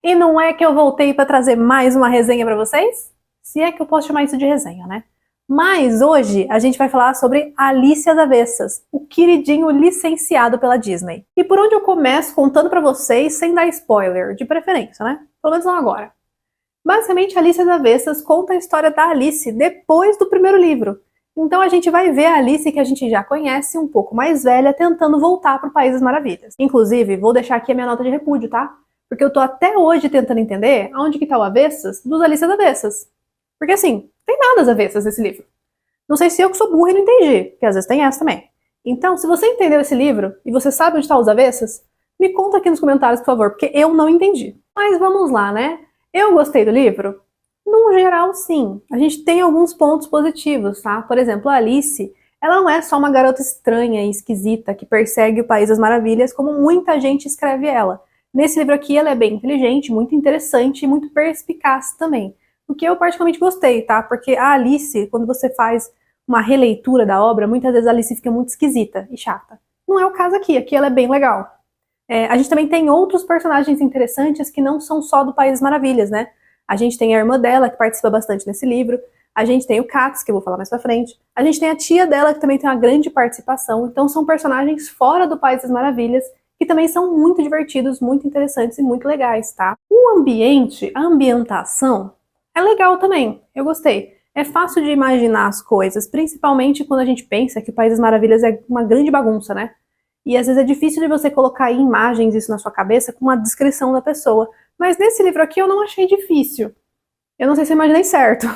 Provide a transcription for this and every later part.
E não é que eu voltei para trazer mais uma resenha para vocês? Se é que eu posso chamar isso de resenha, né? Mas hoje a gente vai falar sobre Alice às Avessas, o queridinho licenciado pela Disney. E por onde eu começo contando para vocês sem dar spoiler, de preferência, né? Pelo menos não agora. Basicamente, Alice às Avessas conta a história da Alice depois do primeiro livro. Então a gente vai ver a Alice que a gente já conhece, um pouco mais velha, tentando voltar para o País das Maravilhas. Inclusive, vou deixar aqui a minha nota de repúdio, tá? Porque eu tô até hoje tentando entender aonde que tá o Avessas dos Alice às Avessas. Porque assim, tem nada às avessas nesse livro. Não sei se eu que sou burra e não entendi, porque às vezes tem essa também. Então, se você entendeu esse livro e você sabe onde tá os avessas, me conta aqui nos comentários, por favor, porque eu não entendi. Mas vamos lá, né? Eu gostei do livro? Num geral, sim. A gente tem alguns pontos positivos, tá? Por exemplo, a Alice, ela não é só uma garota estranha e esquisita que persegue o País das Maravilhas, como muita gente escreve ela. Nesse livro aqui, ela é bem inteligente, muito interessante e muito perspicaz também. O que eu particularmente gostei, tá? Porque a Alice, quando você faz uma releitura da obra, muitas vezes a Alice fica muito esquisita e chata. Não é o caso aqui ela é bem legal. A gente também tem outros personagens interessantes que não são só do País das Maravilhas, né? A gente tem a irmã dela, que participa bastante nesse livro. A gente tem o Katz, que eu vou falar mais pra frente. A gente tem a tia dela, que também tem uma grande participação. Então são personagens fora do País das Maravilhas, que também são muito divertidos, muito interessantes e muito legais, tá? O ambiente, a ambientação, é legal também. Eu gostei. É fácil de imaginar as coisas, principalmente quando a gente pensa que o País das Maravilhas é uma grande bagunça, né? E às vezes é difícil de você colocar em imagens isso na sua cabeça com uma descrição da pessoa. Mas nesse livro aqui eu não achei difícil. Eu não sei se eu imaginei certo,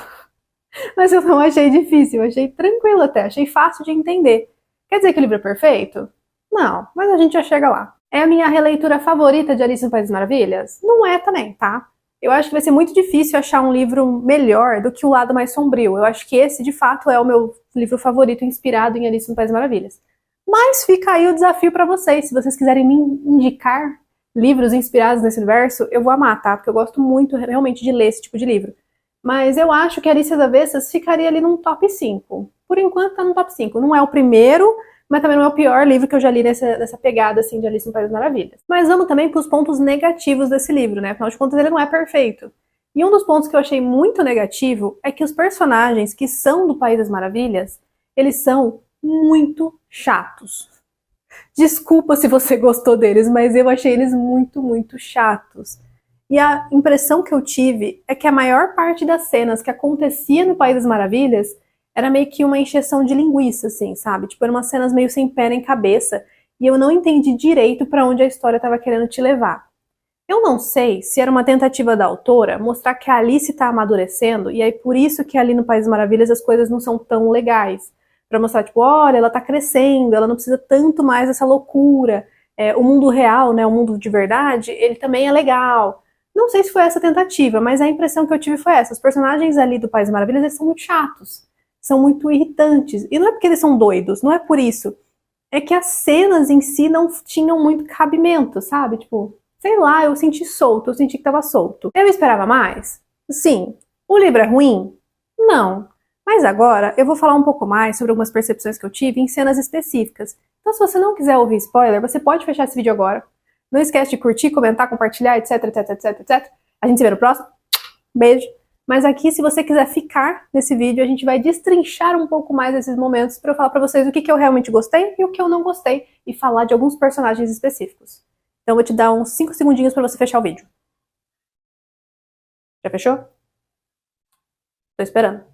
mas eu não achei difícil. Eu achei tranquilo até, achei fácil de entender. Quer dizer que o livro é perfeito? Não, mas a gente já chega lá. É a minha releitura favorita de Alice no País das Maravilhas? Não é também, tá? Eu acho que vai ser muito difícil achar um livro melhor do que O Lado Mais Sombrio. Eu acho que esse, de fato, é o meu livro favorito inspirado em Alice no País das Maravilhas. Mas fica aí o desafio para vocês. Se vocês quiserem me indicar livros inspirados nesse universo, eu vou amar, tá? Porque eu gosto muito, realmente, de ler esse tipo de livro. Mas eu acho que Alice às Avessas ficaria ali num top 5. Por enquanto tá no top 5. Não é o primeiro, mas também não é o pior livro que eu já li nessa pegada, assim, de Alice no País das Maravilhas. Mas vamos também pros pontos negativos desse livro, né? Afinal de contas, ele não é perfeito. E um dos pontos que eu achei muito negativo é que os personagens que são do País das Maravilhas, eles são muito chatos. Desculpa se você gostou deles, mas eu achei eles muito, muito chatos. E a impressão que eu tive é que a maior parte das cenas que acontecia no País das Maravilhas era meio que uma encheção de linguiça, assim, sabe? Tipo, eram umas cenas meio sem pé nem cabeça, e eu não entendi direito para onde a história estava querendo te levar. Eu não sei se era uma tentativa da autora mostrar que a Alice está amadurecendo, e aí por isso que ali no País das Maravilhas as coisas não são tão legais. Pra mostrar, tipo, olha, ela tá crescendo, ela não precisa tanto mais dessa loucura. O mundo real, né, o mundo de verdade, ele também é legal. Não sei se foi essa a tentativa, mas a impressão que eu tive foi essa. Os personagens ali do País das Maravilhas, eles são muito chatos. São muito irritantes. E não é porque eles são doidos, não é por isso. É que as cenas em si não tinham muito cabimento, sabe? Tipo, sei lá, eu senti solto, eu senti que tava solto. Eu esperava mais? Sim. O livro é ruim? Não. Mas agora eu vou falar um pouco mais sobre algumas percepções que eu tive em cenas específicas. Então, se você não quiser ouvir spoiler, você pode fechar esse vídeo agora. Não esquece de curtir, comentar, compartilhar, etc, etc, etc, etc. A gente se vê no próximo. Beijo. Mas aqui, se você quiser ficar nesse vídeo, a gente vai destrinchar um pouco mais esses momentos para eu falar para vocês o que eu realmente gostei e o que eu não gostei e falar de alguns personagens específicos. Então, eu vou te dar uns 5 segundinhos para você fechar o vídeo. Já fechou? Tô esperando.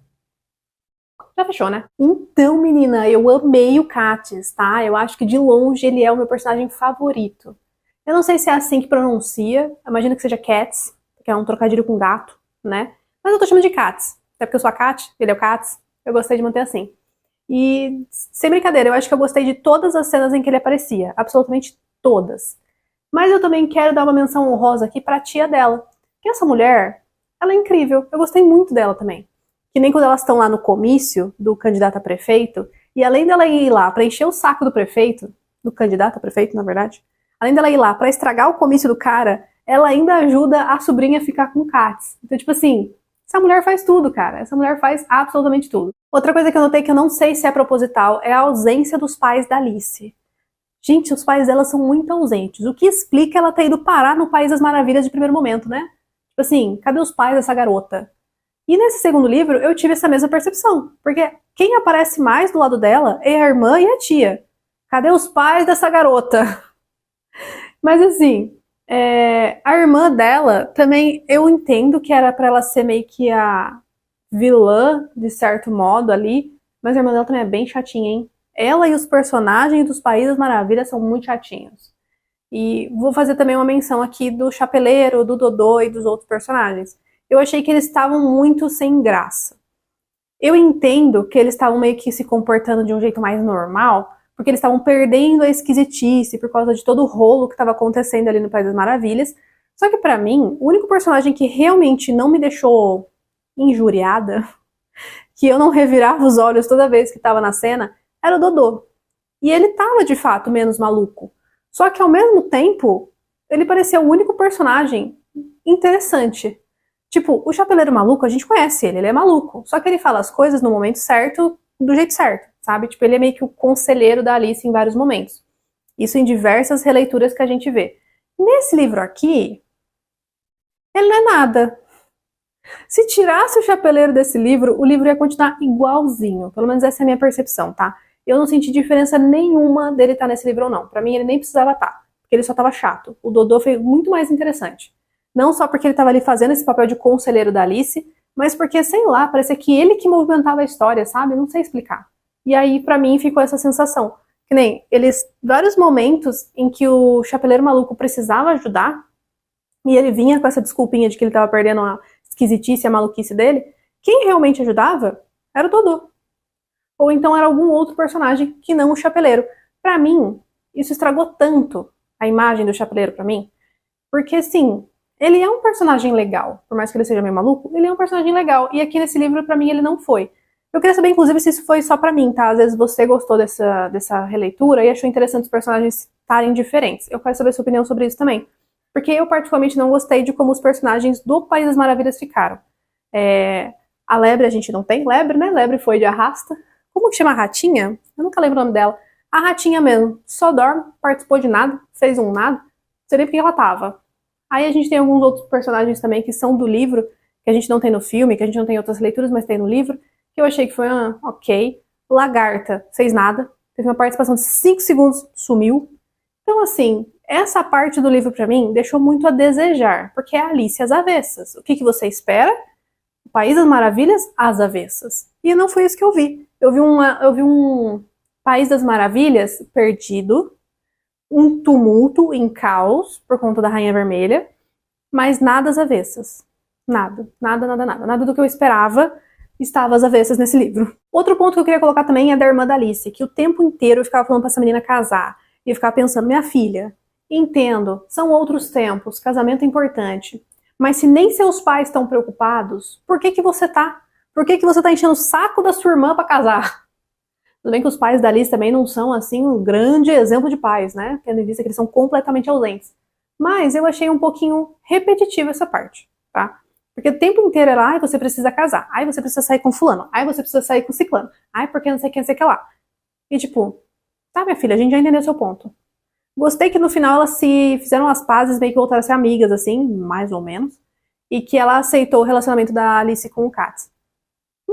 Já fechou, né? Então, menina, eu amei o Katniss, tá? Eu acho que de longe ele é o meu personagem favorito. Eu não sei se é assim que pronuncia, imagino que seja Cats, que é um trocadilho com gato, né? Mas eu tô chamando de Katniss, até porque eu sou a Kat, ele é o Katniss, eu gostei de manter assim. E, sem brincadeira, eu acho que eu gostei de todas as cenas em que ele aparecia, absolutamente todas. Mas eu também quero dar uma menção honrosa aqui pra tia dela, que essa mulher, ela é incrível, eu gostei muito dela também. Que nem quando elas estão lá no comício do candidato a prefeito, e além dela ir lá pra encher o saco do prefeito, do candidato a prefeito, na verdade, além dela ir lá pra estragar o comício do cara, ela ainda ajuda a sobrinha a ficar com o Katz. Então, tipo assim, essa mulher faz tudo, cara. Essa mulher faz absolutamente tudo. Outra coisa que eu notei que eu não sei se é proposital é a ausência dos pais da Alice. Gente, os pais dela são muito ausentes, o que explica ela ter ido parar no País das Maravilhas de primeiro momento, né? Tipo assim, cadê os pais dessa garota? E nesse segundo livro eu tive essa mesma percepção, porque quem aparece mais do lado dela é a irmã e a tia. Cadê os pais dessa garota? Mas assim, a irmã dela também eu entendo que era pra ela ser meio que a vilã, de certo modo, ali, mas a irmã dela também é bem chatinha, hein? Ela e os personagens dos País das Maravilhas são muito chatinhos. E vou fazer também uma menção aqui do Chapeleiro, do Dodô e dos outros personagens. Eu achei que eles estavam muito sem graça. Eu entendo que eles estavam meio que se comportando de um jeito mais normal, porque eles estavam perdendo a esquisitice por causa de todo o rolo que estava acontecendo ali no País das Maravilhas. Só que pra mim, o único personagem que realmente não me deixou injuriada, que eu não revirava os olhos toda vez que estava na cena, era o Dodô. E ele tava de fato menos maluco. Só que ao mesmo tempo, ele parecia o único personagem interessante. Tipo, o Chapeleiro Maluco, a gente conhece ele é maluco. Só que ele fala as coisas no momento certo, do jeito certo, sabe? Tipo, ele é meio que o conselheiro da Alice em vários momentos. Isso em diversas releituras que a gente vê. Nesse livro aqui, ele não é nada. Se tirasse o Chapeleiro desse livro, o livro ia continuar igualzinho. Pelo menos essa é a minha percepção, tá? Eu não senti diferença nenhuma dele estar nesse livro ou não. Pra mim, ele nem precisava estar, porque ele só tava chato. O Dodô foi muito mais interessante. Não só porque ele tava ali fazendo esse papel de conselheiro da Alice, mas porque, sei lá, parecia que ele que movimentava a história, sabe? Não sei explicar. E aí, pra mim, ficou essa sensação. Que nem eles, vários momentos em que o Chapeleiro Maluco precisava ajudar, e ele vinha com essa desculpinha de que ele tava perdendo a esquisitice, a maluquice dele, quem realmente ajudava era o Dodô. Ou então era algum outro personagem que não o Chapeleiro. Pra mim, isso estragou tanto a imagem do Chapeleiro pra mim, porque assim, ele é um personagem legal, por mais que ele seja meio maluco, ele é um personagem legal, e aqui nesse livro pra mim ele não foi. Eu queria saber inclusive se isso foi só pra mim, tá? Às vezes você gostou dessa releitura e achou interessante os personagens estarem diferentes. Eu quero saber sua opinião sobre isso também. Porque eu particularmente não gostei de como os personagens do País das Maravilhas ficaram. A Lebre a gente não tem, Lebre, né? Lebre foi de arrasta. Como que chama a ratinha? Eu nunca lembro o nome dela. A ratinha mesmo, só dorme, participou de nada, fez um nada, não sei nem porque ela tava. Aí a gente tem alguns outros personagens também que são do livro, que a gente não tem no filme, que a gente não tem em outras leituras, mas tem no livro, que eu achei que foi ok. Lagarta, fez nada, teve uma participação de 5 segundos, sumiu. Então assim, essa parte do livro pra mim deixou muito a desejar, porque é Alice às avessas. O que você espera? O País das Maravilhas às avessas. E não foi isso que eu vi. Eu vi um País das Maravilhas perdido, um tumulto em caos por conta da Rainha Vermelha, mas nada às avessas. Nada, nada, nada, nada. Nada do que eu esperava estava às avessas nesse livro. Outro ponto que eu queria colocar também é da irmã da Alice, que o tempo inteiro eu ficava falando pra essa menina casar, e eu ficava pensando, minha filha, entendo, são outros tempos, casamento é importante, mas se nem seus pais estão preocupados, por que você tá? Por que você tá enchendo o saco da sua irmã pra casar? Tudo bem que os pais da Alice também não são, assim, um grande exemplo de pais, né? Tendo em vista que eles são completamente ausentes. Mas eu achei um pouquinho repetitiva essa parte, tá? Porque o tempo inteiro era, ai, você precisa casar, ai, você precisa sair com fulano, ai, você precisa sair com ciclano, ai, porque não sei quem, não sei o que lá. E tipo, tá, minha filha, a gente já entendeu seu ponto. Gostei que no final elas se fizeram as pazes, meio que voltaram a ser amigas, assim, mais ou menos, e que ela aceitou o relacionamento da Alice com o Katz.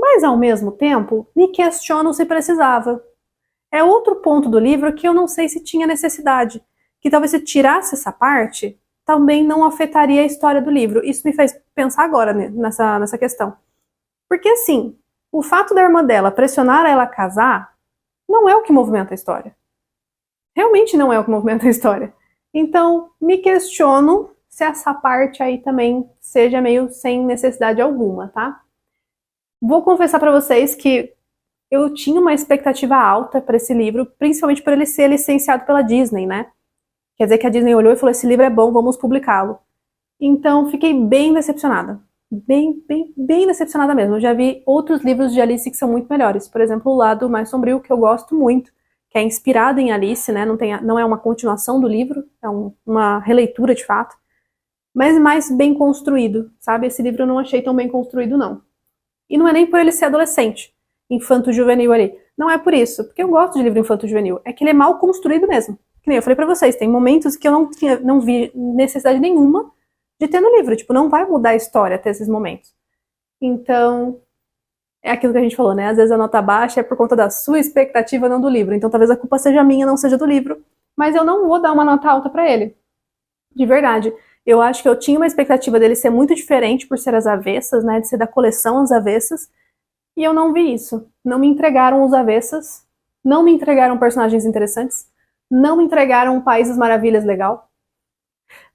Mas, ao mesmo tempo, me questiono se precisava. É outro ponto do livro que eu não sei se tinha necessidade. Que talvez se tirasse essa parte, também não afetaria a história do livro. Isso me fez pensar agora nessa questão. Porque, assim, o fato da irmã dela pressionar ela a casar não é o que movimenta a história. Realmente não é o que movimenta a história. Então, me questiono se essa parte aí também seja meio sem necessidade alguma, tá? Vou confessar pra vocês que eu tinha uma expectativa alta para esse livro, principalmente por ele ser licenciado pela Disney, né? Quer dizer que a Disney olhou e falou, esse livro é bom, vamos publicá-lo. Então, fiquei bem decepcionada. Bem decepcionada mesmo. Eu já vi outros livros de Alice que são muito melhores. Por exemplo, O Lado Mais Sombrio, que eu gosto muito, que é inspirado em Alice, né? Não é uma continuação do livro, é uma releitura de fato. Mas mais bem construído, sabe? Esse livro eu não achei tão bem construído, não. E não é nem por ele ser adolescente, infanto-juvenil ali. Não é por isso, porque eu gosto de livro infanto-juvenil. É que ele é mal construído mesmo. nem eu falei pra vocês, tem momentos que eu não vi necessidade nenhuma de ter no livro. Tipo, não vai mudar a história até esses momentos. Então, é aquilo que a gente falou, né? Às vezes a nota baixa é por conta da sua expectativa, não do livro. Então talvez a culpa seja minha, não seja do livro. Mas eu não vou dar uma nota alta pra ele. De verdade. Eu acho que eu tinha uma expectativa dele ser muito diferente por ser as avessas, né? De ser da coleção As Avessas. E eu não vi isso. Não me entregaram os avessas. Não me entregaram personagens interessantes. Não me entregaram um País das Maravilhas legal.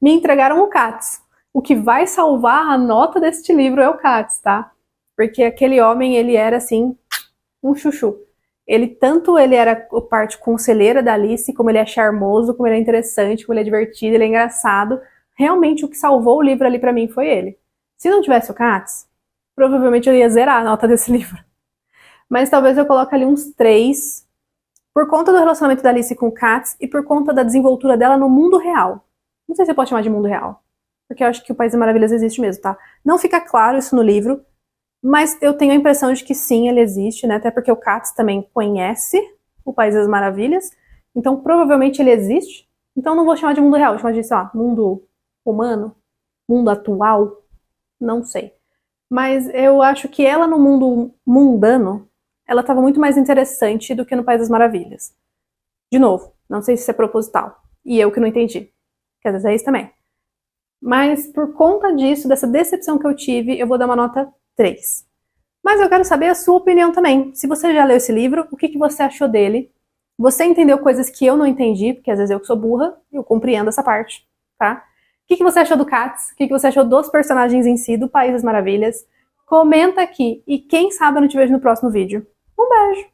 Me entregaram o Katz. O que vai salvar a nota deste livro é o Katz, tá? Porque aquele homem, ele era, assim, um chuchu. Tanto ele era a parte conselheira da Alice, como ele é charmoso, como ele é interessante, como ele é divertido, ele é engraçado. Realmente, o que salvou o livro ali pra mim foi ele. Se não tivesse o Katz, provavelmente eu ia zerar a nota desse livro. Mas talvez eu coloque ali uns 3, por conta do relacionamento da Alice com o Katz e por conta da desenvoltura dela no mundo real. Não sei se você pode chamar de mundo real, porque eu acho que o País das Maravilhas existe mesmo, tá? Não fica claro isso no livro, mas eu tenho a impressão de que sim, ele existe, né? Até porque o Katz também conhece o País das Maravilhas, então provavelmente ele existe. Então não vou chamar de mundo real, vou chamar de, sei lá, mundo humano, mundo atual, não sei. Mas eu acho que ela no mundo mundano, ela estava muito mais interessante do que no País das Maravilhas. De novo, não sei se isso é proposital. E eu que não entendi. Quer dizer, é isso também. Mas por conta disso, dessa decepção que eu tive, eu vou dar uma nota 3. Mas eu quero saber a sua opinião também. Se você já leu esse livro, o que você achou dele? Você entendeu coisas que eu não entendi, porque às vezes eu que sou burra, eu compreendo essa parte, tá? O que você achou do Katz? O que você achou dos personagens em si, do País das Maravilhas? Comenta aqui. E quem sabe eu não te vejo no próximo vídeo. Um beijo!